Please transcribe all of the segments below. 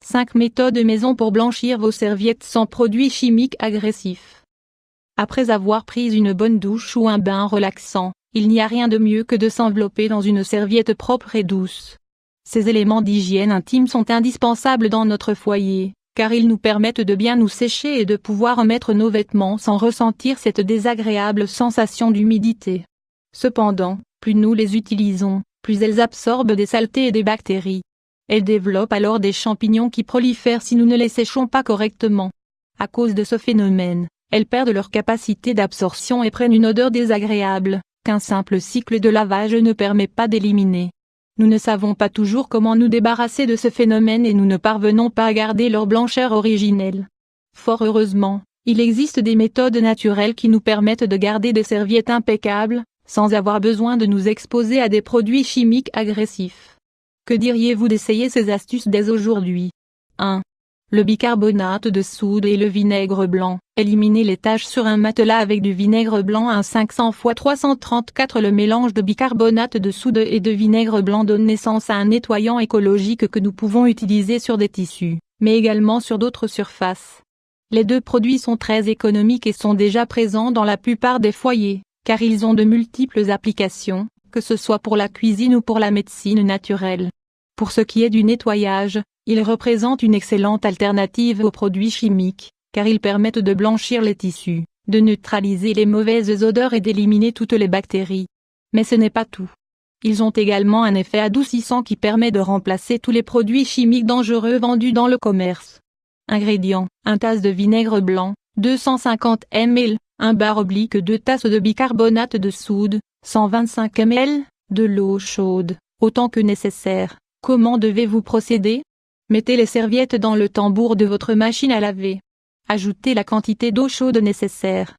5 méthodes maison pour blanchir vos serviettes sans produits chimiques agressifs. Après avoir pris une bonne douche ou un bain relaxant, il n'y a rien de mieux que de s'envelopper dans une serviette propre et douce. Ces éléments d'hygiène intime sont indispensables dans notre foyer, car ils nous permettent de bien nous sécher et de pouvoir mettre nos vêtements sans ressentir cette désagréable sensation d'humidité. Cependant, plus nous les utilisons, plus elles absorbent des saletés et des bactéries. Elles développent alors des champignons qui prolifèrent si nous ne les séchons pas correctement. À cause de ce phénomène, elles perdent leur capacité d'absorption et prennent une odeur désagréable, qu'un simple cycle de lavage ne permet pas d'éliminer. Nous ne savons pas toujours comment nous débarrasser de ce phénomène et nous ne parvenons pas à garder leur blancheur originelle. Fort heureusement, il existe des méthodes naturelles qui nous permettent de garder des serviettes impeccables, sans avoir besoin de nous exposer à des produits chimiques agressifs. Que diriez-vous d'essayer ces astuces dès aujourd'hui? 1. Le bicarbonate de soude et le vinaigre blanc. Éliminez les taches sur un matelas avec du vinaigre blanc à 500 x 334. Le mélange de bicarbonate de soude et de vinaigre blanc donne naissance à un nettoyant écologique que nous pouvons utiliser sur des tissus, mais également sur d'autres surfaces. Les deux produits sont très économiques et sont déjà présents dans la plupart des foyers, car ils ont de multiples applications, que ce soit pour la cuisine ou pour la médecine naturelle. Pour ce qui est du nettoyage, ils représentent une excellente alternative aux produits chimiques, car ils permettent de blanchir les tissus, de neutraliser les mauvaises odeurs et d'éliminer toutes les bactéries. Mais ce n'est pas tout. Ils ont également un effet adoucissant qui permet de remplacer tous les produits chimiques dangereux vendus dans le commerce. Ingrédients: 1 tasse de vinaigre blanc, 250 ml, 1 /2 tasses de bicarbonate de soude, 125 ml, de l'eau chaude, autant que nécessaire. Comment devez-vous procéder? Mettez les serviettes dans le tambour de votre machine à laver. Ajoutez la quantité d'eau chaude nécessaire.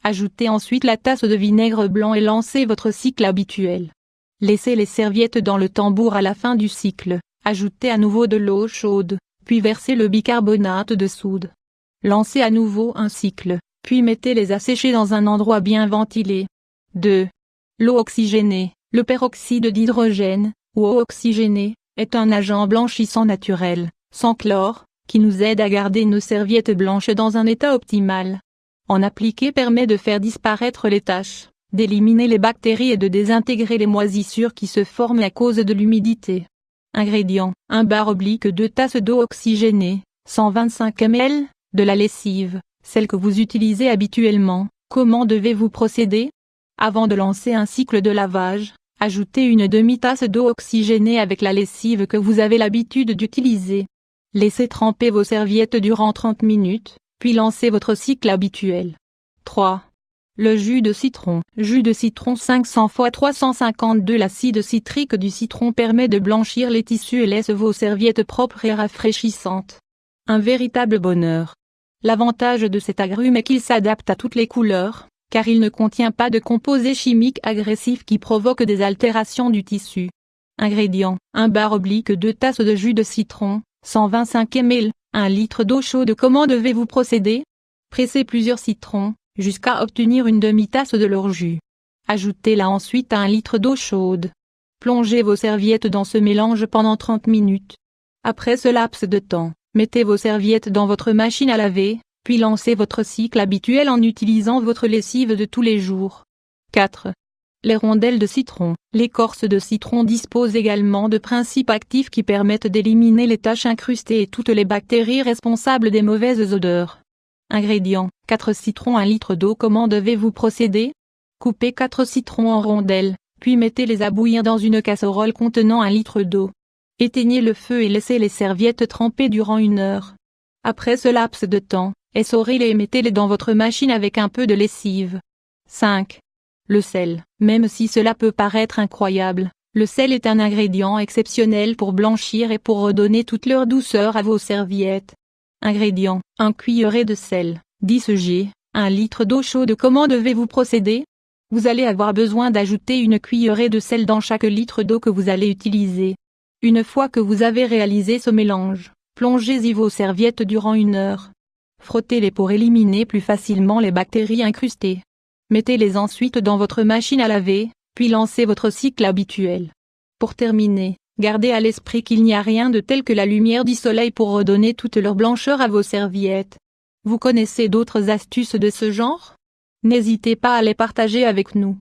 Ajoutez ensuite la tasse de vinaigre blanc et lancez votre cycle habituel. Laissez les serviettes dans le tambour à la fin du cycle. Ajoutez à nouveau de l'eau chaude, puis versez le bicarbonate de soude. Lancez à nouveau un cycle, puis mettez-les à sécher dans un endroit bien ventilé. 2. L'eau oxygénée. Le peroxyde d'hydrogène, ou eau oxygénée, est un agent blanchissant naturel, sans chlore, qui nous aide à garder nos serviettes blanches dans un état optimal. En appliquer permet de faire disparaître les taches, d'éliminer les bactéries et de désintégrer les moisissures qui se forment à cause de l'humidité. Ingrédients: 1 /2 tasses d'eau oxygénée, 125 ml, de la lessive, celle que vous utilisez habituellement. Comment devez-vous procéder? Avant de lancer un cycle de lavage, ajoutez une demi-tasse d'eau oxygénée avec la lessive que vous avez l'habitude d'utiliser. Laissez tremper vos serviettes durant 30 minutes, puis lancez votre cycle habituel. 3. Le jus de citron. Jus de citron 500 x 352. L'acide citrique du citron permet de blanchir les tissus et laisse vos serviettes propres et rafraîchissantes. Un véritable bonheur. L'avantage de cet agrume est qu'il s'adapte à toutes les couleurs, car il ne contient pas de composés chimiques agressifs qui provoquent des altérations du tissu. Ingrédients: 1 /2 tasses de jus de citron, 125 ml, 1 litre d'eau chaude. Comment devez-vous procéder? Pressez plusieurs citrons, jusqu'à obtenir une demi-tasse de leur jus. Ajoutez-la ensuite à 1 litre d'eau chaude. Plongez vos serviettes dans ce mélange pendant 30 minutes. Après ce laps de temps, mettez vos serviettes dans votre machine à laver, puis lancez votre cycle habituel en utilisant votre lessive de tous les jours. 4. Les rondelles de citron. L'écorce de citron dispose également de principes actifs qui permettent d'éliminer les taches incrustées et toutes les bactéries responsables des mauvaises odeurs. Ingrédients: 4 citrons, 1 litre d'eau. Comment devez-vous procéder? Coupez 4 citrons en rondelles, puis mettez-les à bouillir dans une casserole contenant 1 litre d'eau. Éteignez le feu et laissez les serviettes tremper durant 1 heure. Après ce laps de temps, essorez-les et mettez-les dans votre machine avec un peu de lessive. 5. Le sel. Même si cela peut paraître incroyable, le sel est un ingrédient exceptionnel pour blanchir et pour redonner toute leur douceur à vos serviettes. Ingrédients: 1 cuillerée de sel, 10 g, 1 litre d'eau chaude. Comment devez-vous procéder? Vous allez avoir besoin d'ajouter 1 cuillerée de sel dans chaque litre d'eau que vous allez utiliser. Une fois que vous avez réalisé ce mélange, plongez-y vos serviettes durant 1 heure. Frottez-les pour éliminer plus facilement les bactéries incrustées. Mettez-les ensuite dans votre machine à laver, puis lancez votre cycle habituel. Pour terminer, Gardez à l'esprit qu'il n'y a rien de tel que la lumière du soleil pour redonner toute leur blancheur à vos serviettes. Vous connaissez d'autres astuces de ce genre? N'hésitez pas à les partager avec nous.